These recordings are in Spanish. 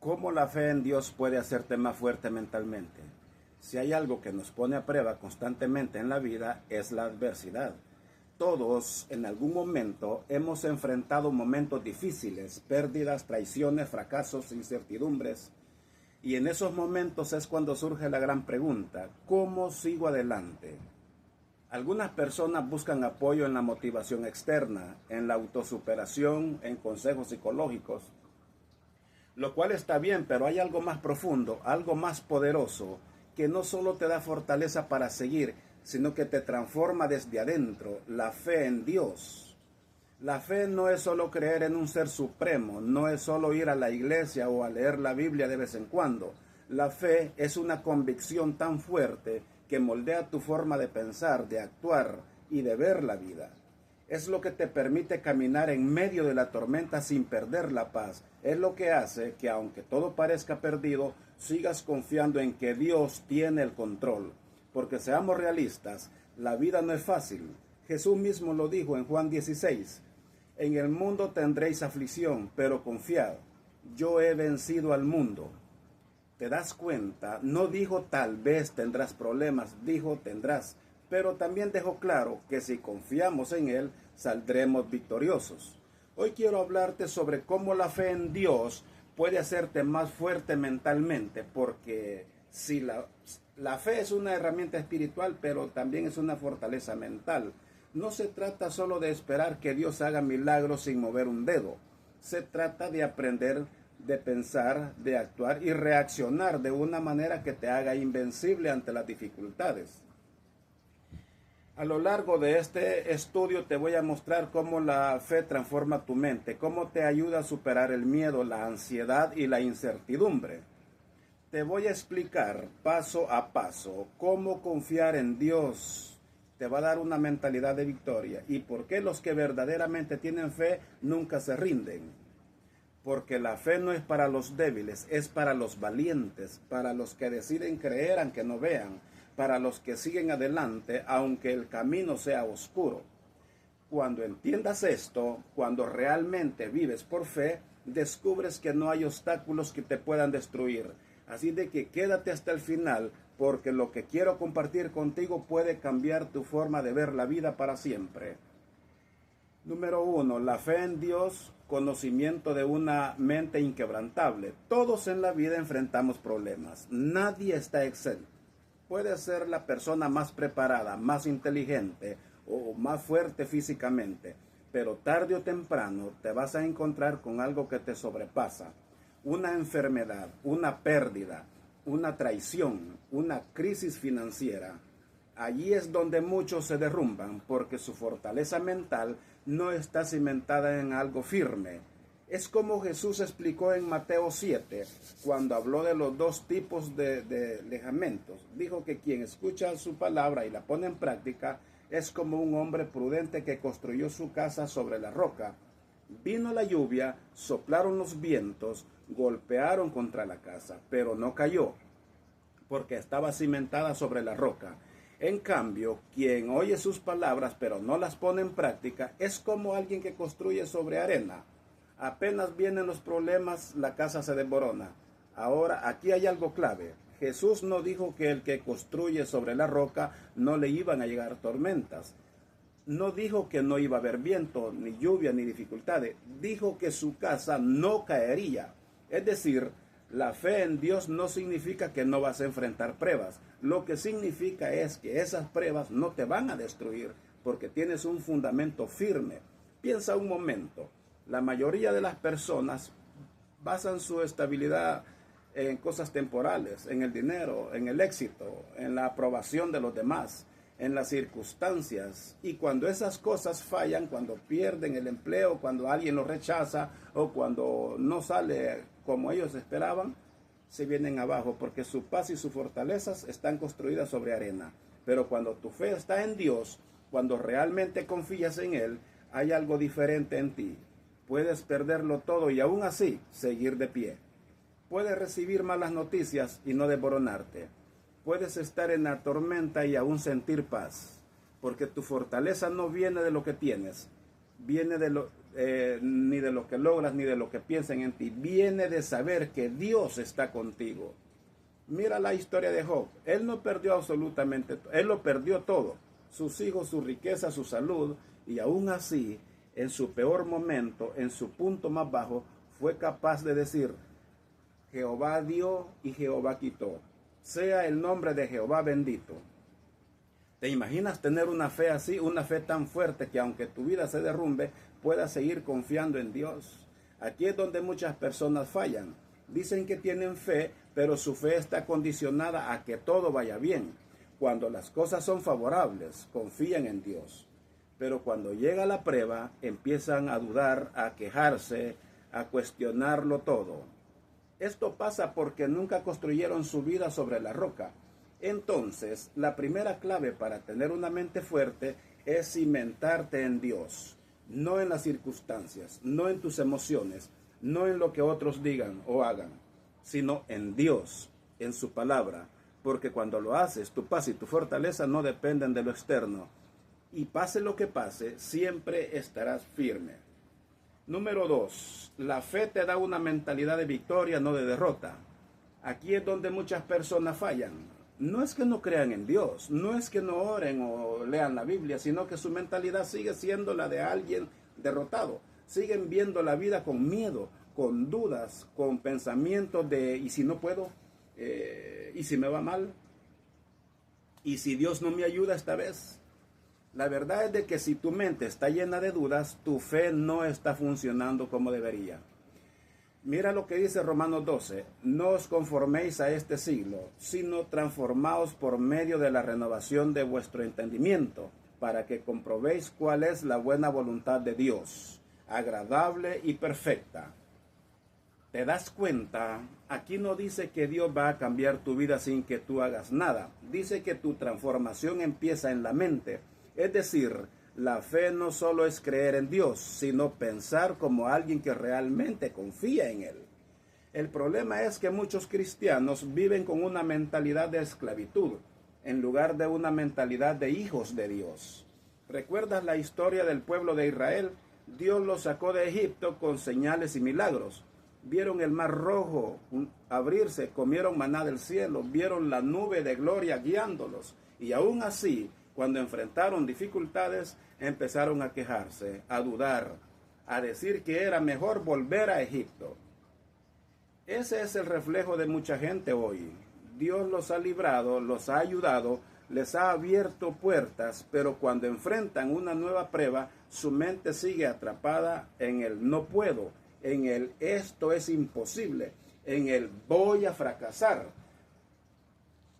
¿Cómo la fe en Dios puede hacerte más fuerte mentalmente? Si hay algo que nos pone a prueba constantemente en la vida es la adversidad. Todos en algún momento hemos enfrentado momentos difíciles, pérdidas, traiciones, fracasos, incertidumbres. Y en esos momentos es cuando surge la gran pregunta: ¿cómo sigo adelante? Algunas personas buscan apoyo en la motivación externa, en la autosuperación, en consejos psicológicos, lo cual está bien, pero hay algo más profundo, algo más poderoso, que no solo te da fortaleza para seguir, sino que te transforma desde adentro: la fe en Dios. La fe no es solo creer en un ser supremo, no es solo ir a la iglesia o a leer la Biblia de vez en cuando. La fe es una convicción tan fuerte que moldea tu forma de pensar, de actuar y de ver la vida. Es lo que te permite caminar en medio de la tormenta sin perder la paz. Es lo que hace que, aunque todo parezca perdido, sigas confiando en que Dios tiene el control. Porque seamos realistas, la vida no es fácil. Jesús mismo lo dijo en Juan 16. En el mundo tendréis aflicción, pero confiad, yo he vencido al mundo. ¿Te das cuenta? No dijo tal vez tendrás problemas, dijo tendrás. Pero también dejó claro que si confiamos en Él, saldremos victoriosos. Hoy quiero hablarte sobre cómo la fe en Dios puede hacerte más fuerte mentalmente, porque si la fe es una herramienta espiritual, pero también es una fortaleza mental. No se trata solo de esperar que Dios haga milagros sin mover un dedo. Se trata de aprender, de pensar, de actuar y reaccionar de una manera que te haga invencible ante las dificultades. A lo largo de este estudio te voy a mostrar cómo la fe transforma tu mente, cómo te ayuda a superar el miedo, la ansiedad y la incertidumbre. Te voy a explicar paso a paso cómo confiar en Dios. Te va a dar una mentalidad de victoria y por qué los que verdaderamente tienen fe nunca se rinden. Porque la fe no es para los débiles, es para los valientes, para los que deciden creer aunque no vean, para los que siguen adelante aunque el camino sea oscuro. Cuando entiendas esto, cuando realmente vives por fe, descubres que no hay obstáculos que te puedan destruir. Así de que quédate hasta el final, porque lo que quiero compartir contigo puede cambiar tu forma de ver la vida para siempre. Número 1. La fe en Dios, conocimiento de una mente inquebrantable. Todos en la vida enfrentamos problemas. Nadie está exento. Puede ser la persona más preparada, más inteligente o más fuerte físicamente, pero tarde o temprano te vas a encontrar con algo que te sobrepasa. Una enfermedad, una pérdida, una traición, una crisis financiera. Allí es donde muchos se derrumban porque su fortaleza mental no está cimentada en algo firme. Es como Jesús explicó en Mateo 7, cuando habló de los dos tipos de alejamientos. Dijo que quien escucha su palabra y la pone en práctica es como un hombre prudente que construyó su casa sobre la roca. Vino la lluvia, soplaron los vientos, golpearon contra la casa, pero no cayó, porque estaba cimentada sobre la roca. En cambio, quien oye sus palabras pero no las pone en práctica es como alguien que construye sobre arena. Apenas vienen los problemas, la casa se desmorona. Ahora, aquí hay algo clave. Jesús no dijo que el que construye sobre la roca no le iban a llegar tormentas. No dijo que no iba a haber viento, ni lluvia, ni dificultades. Dijo que su casa no caería. Es decir, la fe en Dios no significa que no vas a enfrentar pruebas. Lo que significa es que esas pruebas no te van a destruir porque tienes un fundamento firme. Piensa un momento. La mayoría de las personas basan su estabilidad en cosas temporales, en el dinero, en el éxito, en la aprobación de los demás, en las circunstancias. Y cuando esas cosas fallan, cuando pierden el empleo, cuando alguien los rechaza o cuando no sale como ellos esperaban, se vienen abajo porque su paz y sus fortalezas están construidas sobre arena. Pero cuando tu fe está en Dios, cuando realmente confías en Él, hay algo diferente en ti. Puedes perderlo todo y aún así seguir de pie. Puedes recibir malas noticias y no desmoronarte. Puedes estar en la tormenta y aún sentir paz, porque tu fortaleza no viene de lo que tienes, viene ni de lo que logras, ni de lo que piensan en ti. Viene de saber que Dios está contigo. Mira la historia de Job. Él no perdió absolutamente, él lo perdió todo. Sus hijos, su riqueza, su salud. Y aún así, en su peor momento, en su punto más bajo, fue capaz de decir: Jehová dio y Jehová quitó. Sea el nombre de Jehová bendito. ¿Te imaginas tener una fe así, una fe tan fuerte que aunque tu vida se derrumbe, puedas seguir confiando en Dios? Aquí es donde muchas personas fallan. Dicen que tienen fe, pero su fe está condicionada a que todo vaya bien. Cuando las cosas son favorables, confían en Dios. Pero cuando llega la prueba, empiezan a dudar, a quejarse, a cuestionarlo todo. Esto pasa porque nunca construyeron su vida sobre la roca. Entonces, la primera clave para tener una mente fuerte es cimentarte en Dios, no en las circunstancias, no en tus emociones, no en lo que otros digan o hagan, sino en Dios, en su palabra, porque cuando lo haces, tu paz y tu fortaleza no dependen de lo externo, y pase lo que pase, siempre estarás firme. Número 2, la fe te da una mentalidad de victoria, no de derrota. Aquí es donde muchas personas fallan. No es que no crean en Dios, no es que no oren o lean la Biblia, sino que su mentalidad sigue siendo la de alguien derrotado. Siguen viendo la vida con miedo, con dudas, con pensamientos de ¿y si no puedo? ¿Y si me va mal? ¿Y si Dios no me ayuda esta vez? La verdad es de que si tu mente está llena de dudas, tu fe no está funcionando como debería. Mira lo que dice Romanos 12, no os conforméis a este siglo, sino transformaos por medio de la renovación de vuestro entendimiento, para que comprobéis cuál es la buena voluntad de Dios, agradable y perfecta. ¿Te das cuenta? Aquí no dice que Dios va a cambiar tu vida sin que tú hagas nada. Dice que tu transformación empieza en la mente. Es decir, la fe no solo es creer en Dios, sino pensar como alguien que realmente confía en Él. El problema es que muchos cristianos viven con una mentalidad de esclavitud, en lugar de una mentalidad de hijos de Dios. ¿Recuerdas la historia del pueblo de Israel? Dios los sacó de Egipto con señales y milagros. Vieron el mar rojo abrirse, comieron maná del cielo, vieron la nube de gloria guiándolos. Y aún así, cuando enfrentaron dificultades, empezaron a quejarse, a dudar, a decir que era mejor volver a Egipto. Ese es el reflejo de mucha gente hoy. Dios los ha librado, los ha ayudado, les ha abierto puertas, pero cuando enfrentan una nueva prueba, su mente sigue atrapada en el no puedo, en el esto es imposible, en el voy a fracasar.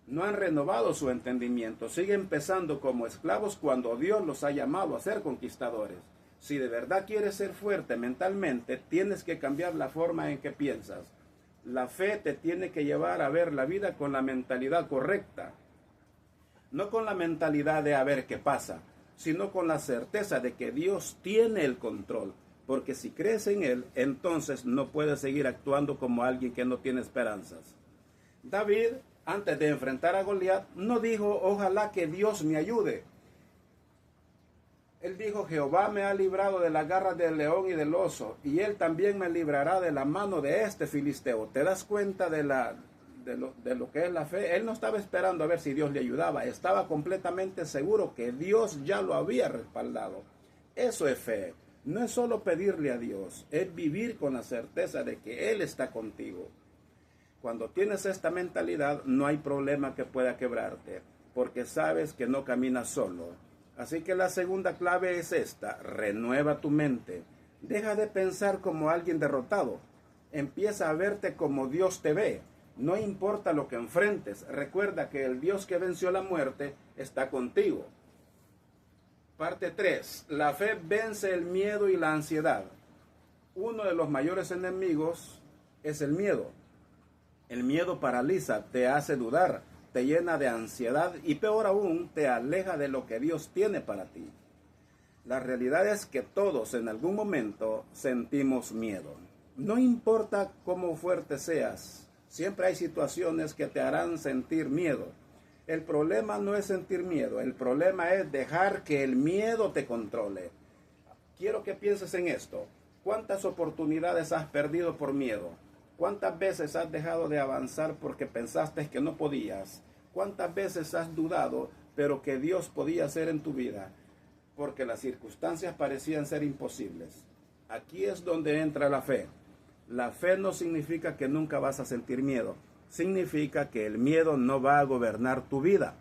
No han renovado su entendimiento, siguen pensando como esclavos cuando Dios los ha llamado a ser conquistadores. Si de verdad quieres ser fuerte mentalmente, tienes que cambiar la forma en que piensas. La fe te tiene que llevar a ver la vida con la mentalidad correcta. No con la mentalidad de a ver qué pasa, sino con la certeza de que Dios tiene el control. Porque si crees en Él, entonces no puedes seguir actuando como alguien que no tiene esperanzas. David, antes de enfrentar a Goliat, no dijo, ojalá que Dios me ayude. Él dijo, Jehová me ha librado de las garras del león y del oso, y Él también me librará de la mano de este filisteo. ¿Te das cuenta de lo que es la fe? Él no estaba esperando a ver si Dios le ayudaba, estaba completamente seguro que Dios ya lo había respaldado. Eso es fe. No es solo pedirle a Dios, es vivir con la certeza de que Él está contigo. Cuando tienes esta mentalidad, no hay problema que pueda quebrarte, porque sabes que no caminas solo. Así que la segunda clave es esta: renueva tu mente. Deja de pensar como alguien derrotado. Empieza a verte como Dios te ve. No importa lo que enfrentes, recuerda que el Dios que venció la muerte está contigo. Parte 3. La fe vence el miedo y la ansiedad. Uno de los mayores enemigos es el miedo. El miedo paraliza, te hace dudar, te llena de ansiedad y peor aún, te aleja de lo que Dios tiene para ti. La realidad es que todos en algún momento sentimos miedo. No importa cómo fuerte seas, siempre hay situaciones que te harán sentir miedo. El problema no es sentir miedo, el problema es dejar que el miedo te controle. Quiero que pienses en esto. ¿Cuántas oportunidades has perdido por miedo? ¿Cuántas veces has dejado de avanzar porque pensaste que no podías? ¿Cuántas veces has dudado, pero que Dios podía hacer en tu vida? Porque las circunstancias parecían ser imposibles. Aquí es donde entra la fe. La fe no significa que nunca vas a sentir miedo. Significa que el miedo no va a gobernar tu vida.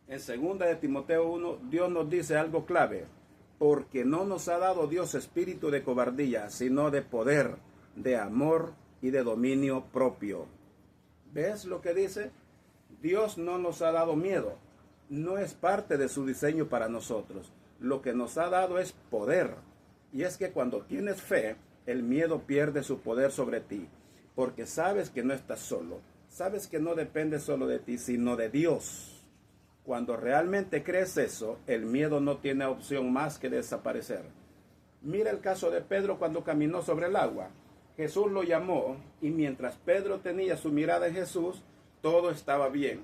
En 2 de Timoteo 1, Dios nos dice algo clave. Porque no nos ha dado Dios espíritu de cobardía, sino de poder, de amor y de dominio propio. ¿Ves lo que dice? Dios no nos ha dado miedo. No es parte de su diseño para nosotros. Lo que nos ha dado es poder. Y es que cuando tienes fe, el miedo pierde su poder sobre ti. Porque sabes que no estás solo. Sabes que no depende solo de ti, sino de Dios. Cuando realmente crees eso, el miedo no tiene opción más que desaparecer. Mira el caso de Pedro cuando caminó sobre el agua. Jesús lo llamó y mientras Pedro tenía su mirada en Jesús, todo estaba bien.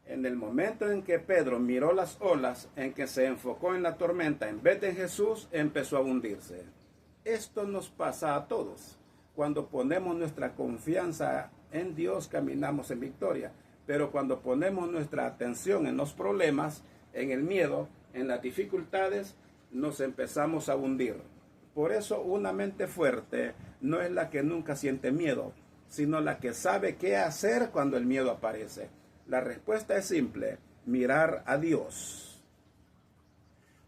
En el momento en que Pedro miró las olas, en que se enfocó en la tormenta en vez de en Jesús, empezó a hundirse. Esto nos pasa a todos. Cuando ponemos nuestra confianza en Dios, caminamos en victoria. Pero cuando ponemos nuestra atención en los problemas, en el miedo, en las dificultades, nos empezamos a hundir. Por eso una mente fuerte no es la que nunca siente miedo, sino la que sabe qué hacer cuando el miedo aparece. La respuesta es simple: mirar a Dios.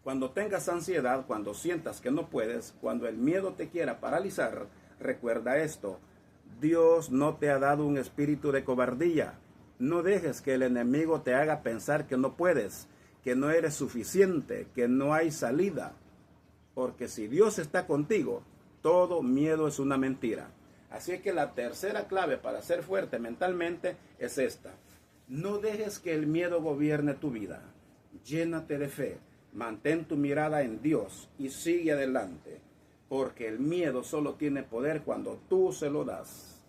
Cuando tengas ansiedad, cuando sientas que no puedes, cuando el miedo te quiera paralizar, recuerda esto: Dios no te ha dado un espíritu de cobardía. No dejes que el enemigo te haga pensar que no puedes, que no eres suficiente, que no hay salida. Porque si Dios está contigo, todo miedo es una mentira. Así que la tercera clave para ser fuerte mentalmente es esta: no dejes que el miedo gobierne tu vida. Llénate de fe, mantén tu mirada en Dios y sigue adelante. Porque el miedo solo tiene poder cuando tú se lo das.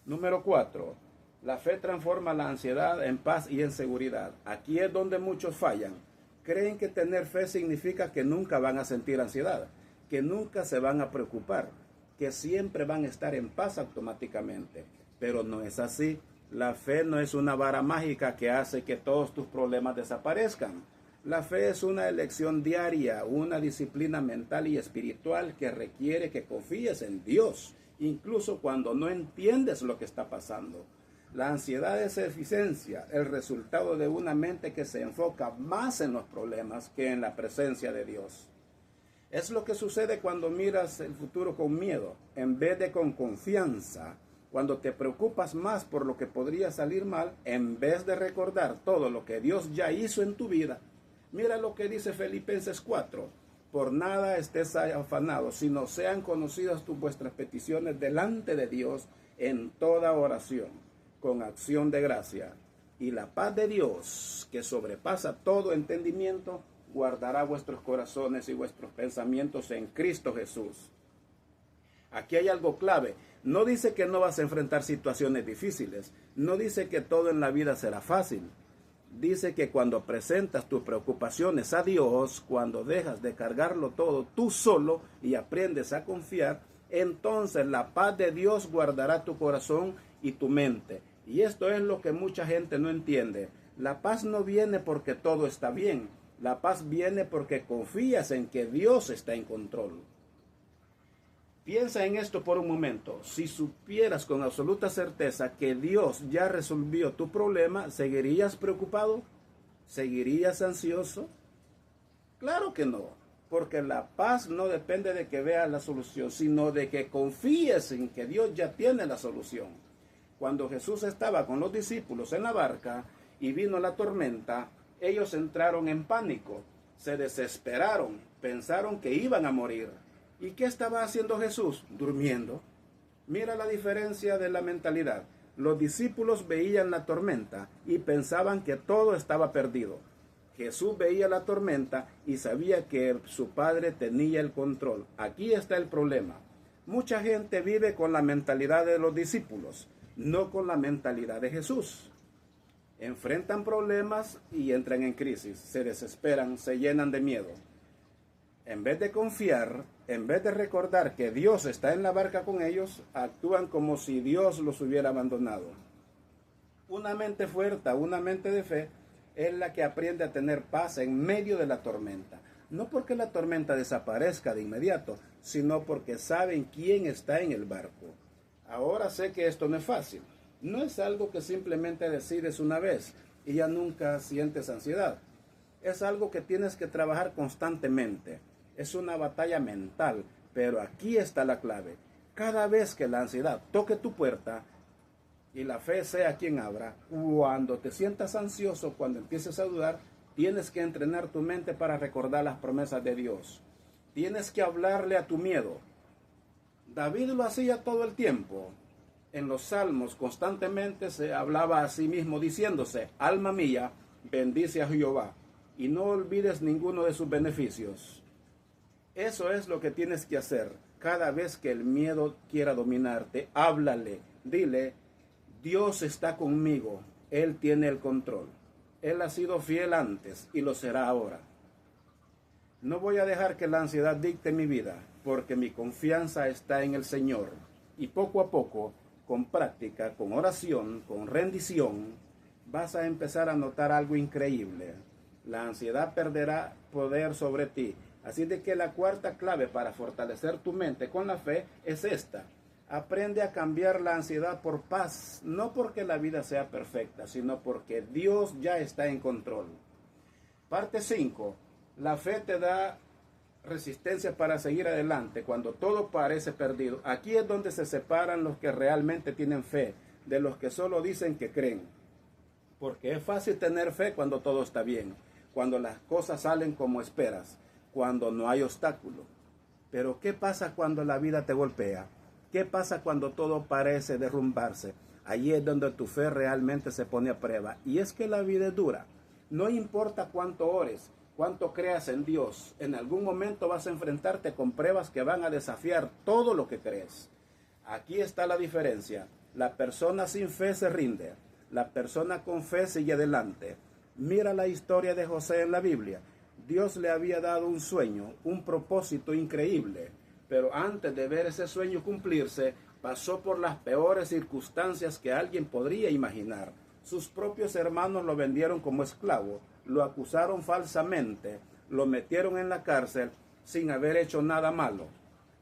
Número 4. La fe transforma la ansiedad en paz y en seguridad. Aquí es donde muchos fallan. Creen que tener fe significa que nunca van a sentir ansiedad, que nunca se van a preocupar, que siempre van a estar en paz automáticamente. Pero no es así. La fe no es una vara mágica que hace que todos tus problemas desaparezcan. La fe es una elección diaria, una disciplina mental y espiritual que requiere que confíes en Dios, incluso cuando no entiendes lo que está pasando. La ansiedad es eficiencia, el resultado de una mente que se enfoca más en los problemas que en la presencia de Dios. Es lo que sucede cuando miras el futuro con miedo, en vez de con confianza. Cuando te preocupas más por lo que podría salir mal, en vez de recordar todo lo que Dios ya hizo en tu vida. Mira lo que dice Filipenses 4. Por nada estés afanados, sino sean conocidas vuestras peticiones delante de Dios en toda oración, con acción de gracia, y la paz de Dios, que sobrepasa todo entendimiento, guardará vuestros corazones y vuestros pensamientos en Cristo Jesús. Aquí hay algo clave. No dice que no vas a enfrentar situaciones difíciles. No dice que todo en la vida será fácil. Dice que cuando presentas tus preocupaciones a Dios, cuando dejas de cargarlo todo tú solo y aprendes a confiar, entonces la paz de Dios guardará tu corazón y tu mente. Y esto es lo que mucha gente no entiende. La paz no viene porque todo está bien. La paz viene porque confías en que Dios está en control. Piensa en esto por un momento. Si supieras con absoluta certeza que Dios ya resolvió tu problema, ¿seguirías preocupado? ¿Seguirías ansioso? Claro que no, porque la paz no depende de que veas la solución, sino de que confíes en que Dios ya tiene la solución. Cuando Jesús estaba con los discípulos en la barca y vino la tormenta, ellos entraron en pánico, se desesperaron, pensaron que iban a morir. ¿Y qué estaba haciendo Jesús? Durmiendo. Mira la diferencia de la mentalidad. Los discípulos veían la tormenta y pensaban que todo estaba perdido. Jesús veía la tormenta y sabía que su Padre tenía el control. Aquí está el problema. Mucha gente vive con la mentalidad de los discípulos, no con la mentalidad de Jesús. Enfrentan problemas y entran en crisis, se desesperan, se llenan de miedo. En vez de confiar, en vez de recordar que Dios está en la barca con ellos, actúan como si Dios los hubiera abandonado. Una mente fuerte, una mente de fe, es la que aprende a tener paz en medio de la tormenta. No porque la tormenta desaparezca de inmediato, sino porque saben quién está en el barco. Ahora sé que esto no es fácil. No es algo que simplemente decides una vez y ya nunca sientes ansiedad. Es algo que tienes que trabajar constantemente. Es una batalla mental, pero aquí está la clave. Cada vez que la ansiedad toque tu puerta y la fe sea quien abra, cuando te sientas ansioso, cuando empieces a dudar, tienes que entrenar tu mente para recordar las promesas de Dios. Tienes que hablarle a tu miedo. David lo hacía todo el tiempo. En los salmos constantemente se hablaba a sí mismo diciéndose: alma mía, bendice a Jehová y no olvides ninguno de sus beneficios. Eso es lo que tienes que hacer. Cada vez que el miedo quiera dominarte, háblale, dile: Dios está conmigo, Él tiene el control. Él ha sido fiel antes y lo será ahora. No voy a dejar que la ansiedad dicte mi vida, porque mi confianza está en el Señor. Y poco a poco, con práctica, con oración, con rendición, vas a empezar a notar algo increíble. La ansiedad perderá poder sobre ti. Así de que la cuarta clave para fortalecer tu mente con la fe es esta: aprende a cambiar la ansiedad por paz, no porque la vida sea perfecta, sino porque Dios ya está en control. Parte 5. La fe te da resistencia para seguir adelante cuando todo parece perdido. Aquí es donde se separan los que realmente tienen fe de los que solo dicen que creen. Porque es fácil tener fe cuando todo está bien, cuando las cosas salen como esperas, cuando no hay obstáculo. Pero ¿qué pasa cuando la vida te golpea? ¿Qué pasa cuando todo parece derrumbarse? Allí es donde tu fe realmente se pone a prueba. Y es que la vida es dura. No importa cuánto ores, cuánto creas en Dios, en algún momento vas a enfrentarte con pruebas que van a desafiar todo lo que crees. Aquí está la diferencia. La persona sin fe se rinde. La persona con fe sigue adelante. Mira la historia de José en la Biblia. Dios le había dado un sueño, un propósito increíble. Pero antes de ver ese sueño cumplirse, pasó por las peores circunstancias que alguien podría imaginar. Sus propios hermanos lo vendieron como esclavo, lo acusaron falsamente, lo metieron en la cárcel sin haber hecho nada malo.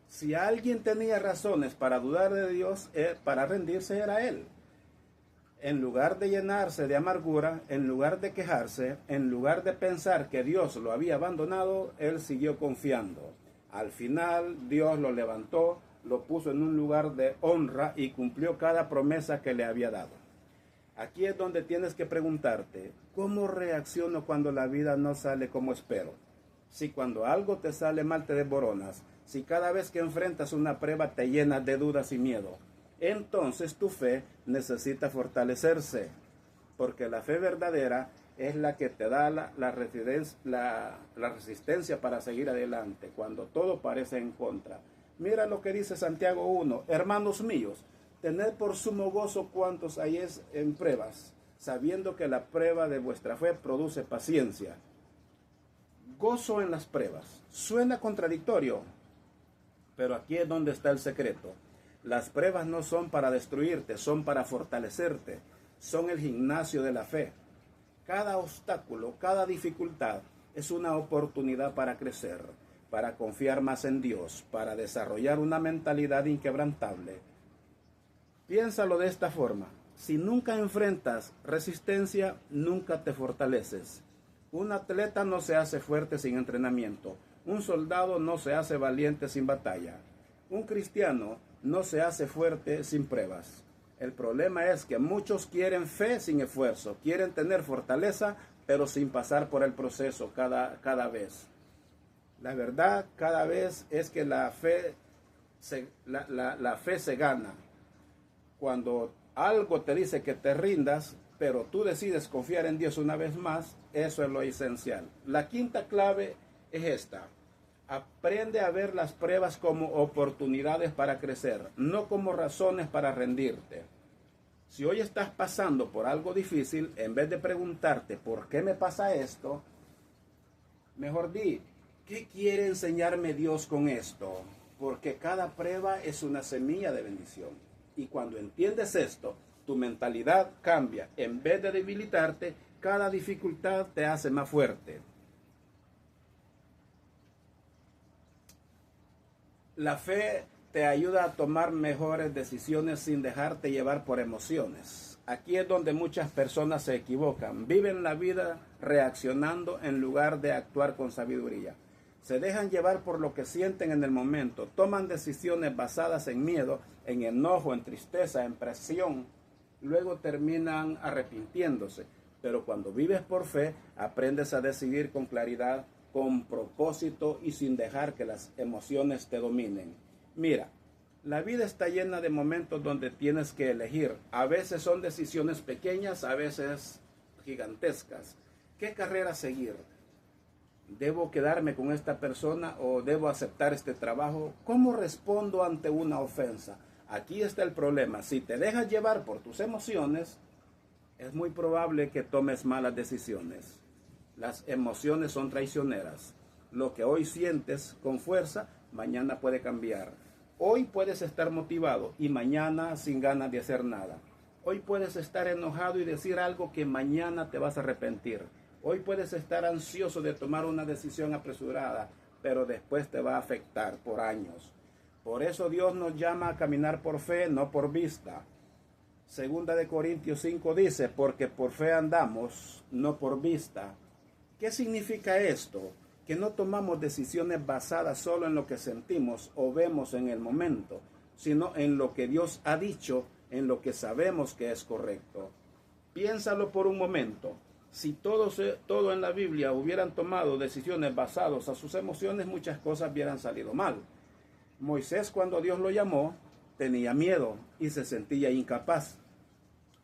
Si alguien tenía razones para dudar de Dios, para rendirse, era él. En lugar de llenarse de amargura, en lugar de quejarse, en lugar de pensar que Dios lo había abandonado, él siguió confiando. Al final, Dios lo levantó, lo puso en un lugar de honra y cumplió cada promesa que le había dado. Aquí es donde tienes que preguntarte: ¿cómo reacciono cuando la vida no sale como espero? Si cuando algo te sale mal te desboronas, si cada vez que enfrentas una prueba te llenas de dudas y miedo, entonces tu fe necesita fortalecerse, porque la fe verdadera es la que te da la resistencia para seguir adelante cuando todo parece en contra. Mira lo que dice Santiago 1: hermanos míos, tened por sumo gozo cuantos hayáis en pruebas, sabiendo que la prueba de vuestra fe produce paciencia. Gozo en las pruebas. Suena contradictorio, pero aquí es donde está el secreto. Las pruebas no son para destruirte, son para fortalecerte. Son el gimnasio de la fe. Cada obstáculo, cada dificultad es una oportunidad para crecer, para confiar más en Dios, para desarrollar una mentalidad inquebrantable. Piénsalo de esta forma: si nunca enfrentas resistencia, nunca te fortaleces. Un atleta no se hace fuerte sin entrenamiento. Un soldado no se hace valiente sin batalla. Un cristiano no se hace fuerte sin pruebas. El problema es que muchos quieren fe sin esfuerzo, quieren tener fortaleza, pero sin pasar por el proceso cada vez. La verdad cada vez es que la fe se gana. Cuando algo te dice que te rindas, pero tú decides confiar en Dios una vez más, eso es lo esencial. La quinta clave es esta: aprende a ver las pruebas como oportunidades para crecer, no como razones para rendirte. Si hoy estás pasando por algo difícil, en vez de preguntarte ¿por qué me pasa esto?, mejor di: ¿Qué quiere enseñarme Dios con esto? Porque cada prueba es una semilla de bendición. Y cuando entiendes esto, tu mentalidad cambia. En vez de debilitarte, cada dificultad te hace más fuerte. La fe te ayuda a tomar mejores decisiones sin dejarte llevar por emociones. Aquí es donde muchas personas se equivocan. Viven la vida reaccionando en lugar de actuar con sabiduría. Se dejan llevar por lo que sienten en el momento. Toman decisiones basadas en miedo, en enojo, en tristeza, en presión. Luego terminan arrepintiéndose. Pero cuando vives por fe, aprendes a decidir con claridad, con propósito y sin dejar que las emociones te dominen. Mira, la vida está llena de momentos donde tienes que elegir. A veces son decisiones pequeñas, a veces gigantescas. ¿Qué carrera seguir? ¿Debo quedarme con esta persona o debo aceptar este trabajo? ¿Cómo respondo ante una ofensa? Aquí está el problema. Si te dejas llevar por tus emociones, es muy probable que tomes malas decisiones. Las emociones son traicioneras. Lo que hoy sientes con fuerza, mañana puede cambiar. Hoy puedes estar motivado y mañana sin ganas de hacer nada. Hoy puedes estar enojado y decir algo que mañana te vas a arrepentir. Hoy puedes estar ansioso de tomar una decisión apresurada, pero después te va a afectar por años. Por eso Dios nos llama a caminar por fe, no por vista. Segunda de Corintios 5 dice, porque por fe andamos, no por vista. ¿Qué significa esto? Que no tomamos decisiones basadas solo en lo que sentimos o vemos en el momento, sino en lo que Dios ha dicho, en lo que sabemos que es correcto. Piénsalo por un momento. Si todo en la Biblia hubieran tomado decisiones basadas a sus emociones, muchas cosas hubieran salido mal. Moisés, cuando Dios lo llamó, tenía miedo y se sentía incapaz.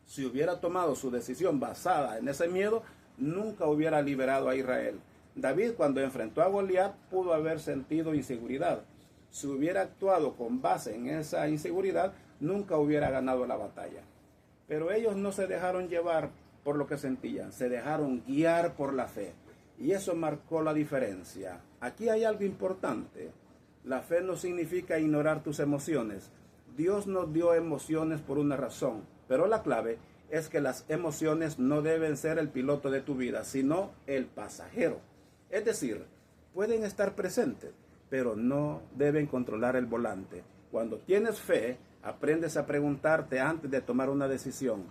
Si hubiera tomado su decisión basada en ese miedo, nunca hubiera liberado a Israel. David, cuando enfrentó a Goliat, pudo haber sentido inseguridad. Si hubiera actuado con base en esa inseguridad, nunca hubiera ganado la batalla. Pero ellos no se dejaron llevar por lo que sentían, se dejaron guiar por la fe. Y eso marcó la diferencia. Aquí hay algo importante. La fe no significa ignorar tus emociones. Dios nos dio emociones por una razón, pero la clave es que las emociones no deben ser el piloto de tu vida, sino el pasajero. Es decir, pueden estar presentes, pero no deben controlar el volante. Cuando tienes fe, aprendes a preguntarte antes de tomar una decisión: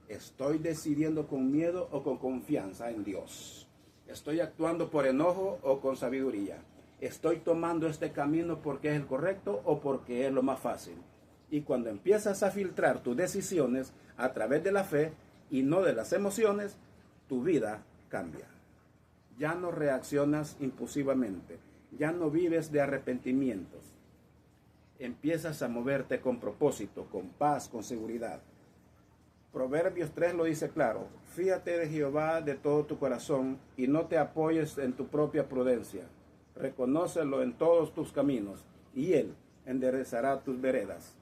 ¿estoy decidiendo con miedo o con confianza en Dios? ¿Estoy actuando por enojo o con sabiduría? ¿Estoy tomando este camino porque es el correcto o porque es lo más fácil? Y cuando empiezas a filtrar tus decisiones a través de la fe y no de las emociones, tu vida cambia. Ya no reaccionas impulsivamente, ya no vives de arrepentimientos. Empiezas a moverte con propósito, con paz, con seguridad. Proverbios 3 lo dice claro: fíate de Jehová de todo tu corazón y no te apoyes en tu propia prudencia. Reconócelo en todos tus caminos y Él enderezará tus veredas.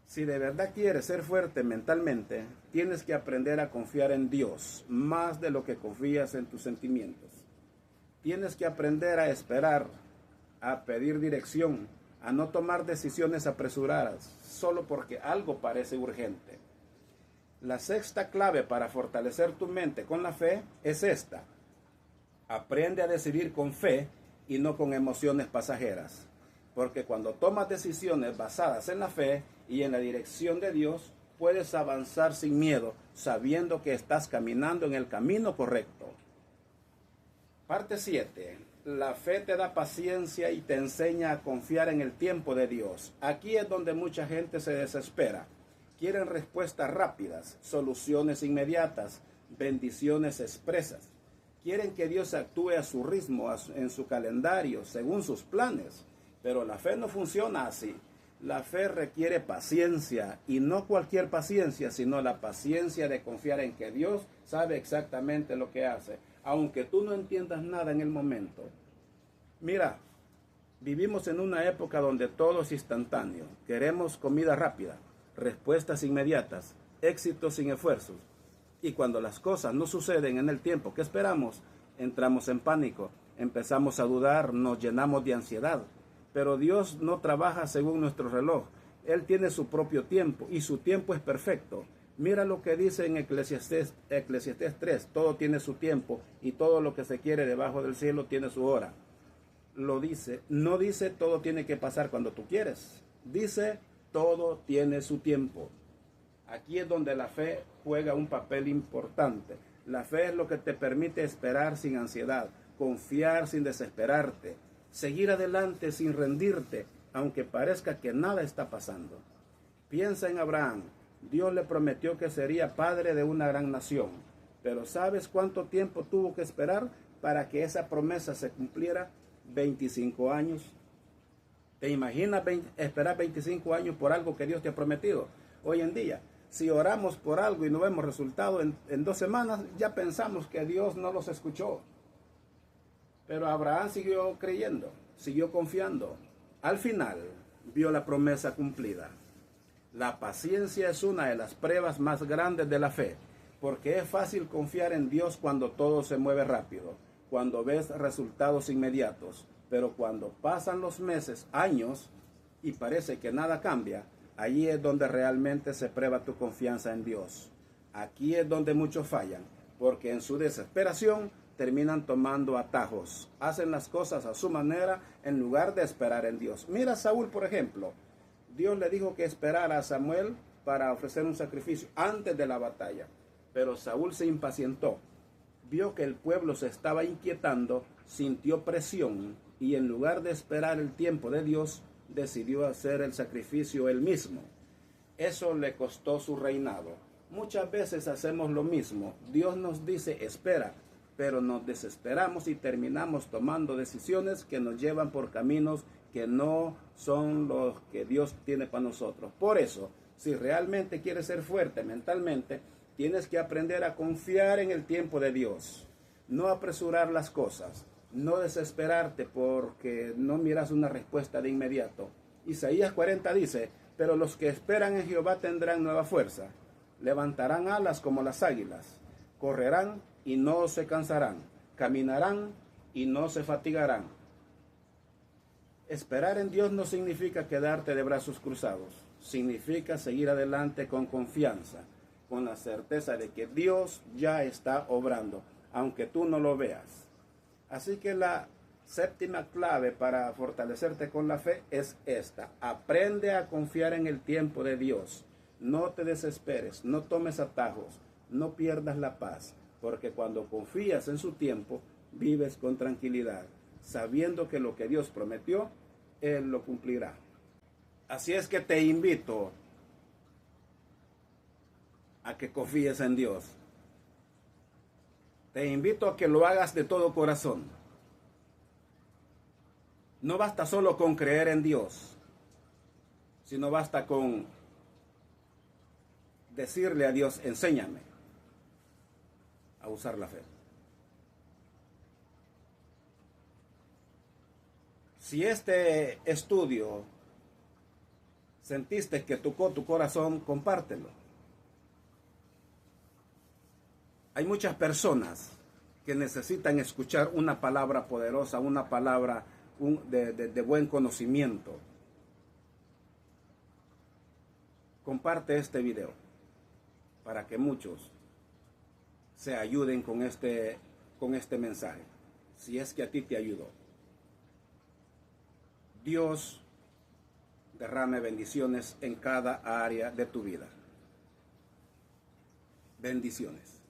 Si de verdad quieres ser fuerte mentalmente, tienes que aprender a confiar en Dios más de lo que confías en tus sentimientos. Tienes que aprender a esperar, a pedir dirección, a no tomar decisiones apresuradas solo porque algo parece urgente. La sexta clave para fortalecer tu mente con la fe es esta: aprende a decidir con fe y no con emociones pasajeras. Porque cuando tomas decisiones basadas en la fe y en la dirección de Dios, puedes avanzar sin miedo, sabiendo que estás caminando en el camino correcto. Parte 7. La fe te da paciencia y te enseña a confiar en el tiempo de Dios. Aquí es donde mucha gente se desespera. Quieren respuestas rápidas, soluciones inmediatas, bendiciones expresas. Quieren que Dios actúe a su ritmo, en su calendario, según sus planes. Pero la fe no funciona así. La fe requiere paciencia, y no cualquier paciencia, sino la paciencia de confiar en que Dios sabe exactamente lo que hace, aunque tú no entiendas nada en el momento. Mira, vivimos en una época donde todo es instantáneo. Queremos comida rápida, respuestas inmediatas, éxitos sin esfuerzos. Y cuando las cosas no suceden en el tiempo que esperamos, entramos en pánico, empezamos a dudar, nos llenamos de ansiedad. Pero Dios no trabaja según nuestro reloj. Él tiene su propio tiempo y su tiempo es perfecto. Mira lo que dice en Eclesiastés 3, todo tiene su tiempo y todo lo que se quiere debajo del cielo tiene su hora. Lo dice, no dice todo tiene que pasar cuando tú quieres. Dice todo tiene su tiempo. Aquí es donde la fe juega un papel importante. La fe es lo que te permite esperar sin ansiedad, confiar sin desesperarte, seguir adelante sin rendirte, aunque parezca que nada está pasando. Piensa en Abraham. Dios le prometió que sería padre de una gran nación. Pero ¿sabes cuánto tiempo tuvo que esperar para que esa promesa se cumpliera? 25 años. ¿Te imaginas esperar 25 años por algo que Dios te ha prometido? Hoy en día, si oramos por algo y no vemos resultado en 2 semanas, ya pensamos que Dios no los escuchó. Pero Abraham siguió creyendo, siguió confiando. Al final, vio la promesa cumplida. La paciencia es una de las pruebas más grandes de la fe, porque es fácil confiar en Dios cuando todo se mueve rápido, cuando ves resultados inmediatos, pero cuando pasan los meses, años, y parece que nada cambia, allí es donde realmente se prueba tu confianza en Dios. Aquí es donde muchos fallan, porque en su desesperación terminan tomando atajos, hacen las cosas a su manera en lugar de esperar en Dios. Mira a Saúl, por ejemplo. Dios le dijo que esperara a Samuel para ofrecer un sacrificio antes de la batalla, pero Saúl se impacientó. Vio que el pueblo se estaba inquietando, sintió presión y en lugar de esperar el tiempo de Dios, decidió hacer el sacrificio él mismo. Eso le costó su reinado. Muchas veces hacemos lo mismo. Dios nos dice espera, pero nos desesperamos y terminamos tomando decisiones que nos llevan por caminos que no son los que Dios tiene para nosotros. Por eso, si realmente quieres ser fuerte mentalmente, tienes que aprender a confiar en el tiempo de Dios. No apresurar las cosas, no desesperarte porque no miras una respuesta de inmediato. Isaías 40 dice, pero los que esperan en Jehová tendrán nueva fuerza, levantarán alas como las águilas, correrán y no se cansarán, caminarán y no se fatigarán. Esperar en Dios no significa quedarte de brazos cruzados, significa seguir adelante con confianza, con la certeza de que Dios ya está obrando, aunque tú no lo veas. Así que la séptima clave para fortalecerte con la fe es esta: aprende a confiar en el tiempo de Dios. No te desesperes, no tomes atajos, no pierdas la paz, porque cuando confías en su tiempo, vives con tranquilidad, sabiendo que lo que Dios prometió, Él lo cumplirá. Así es que te invito a que confíes en Dios. Te invito a que lo hagas de todo corazón. No basta solo con creer en Dios, sino basta con decirle a Dios, enséñame a usar la fe. Si este estudio sentiste que tocó tu corazón, compártelo. Hay muchas personas que necesitan escuchar una palabra poderosa, una palabra de buen conocimiento. Comparte este video para que muchos se ayuden con este mensaje, si es que a ti te ayudó. Dios derrame bendiciones en cada área de tu vida. Bendiciones.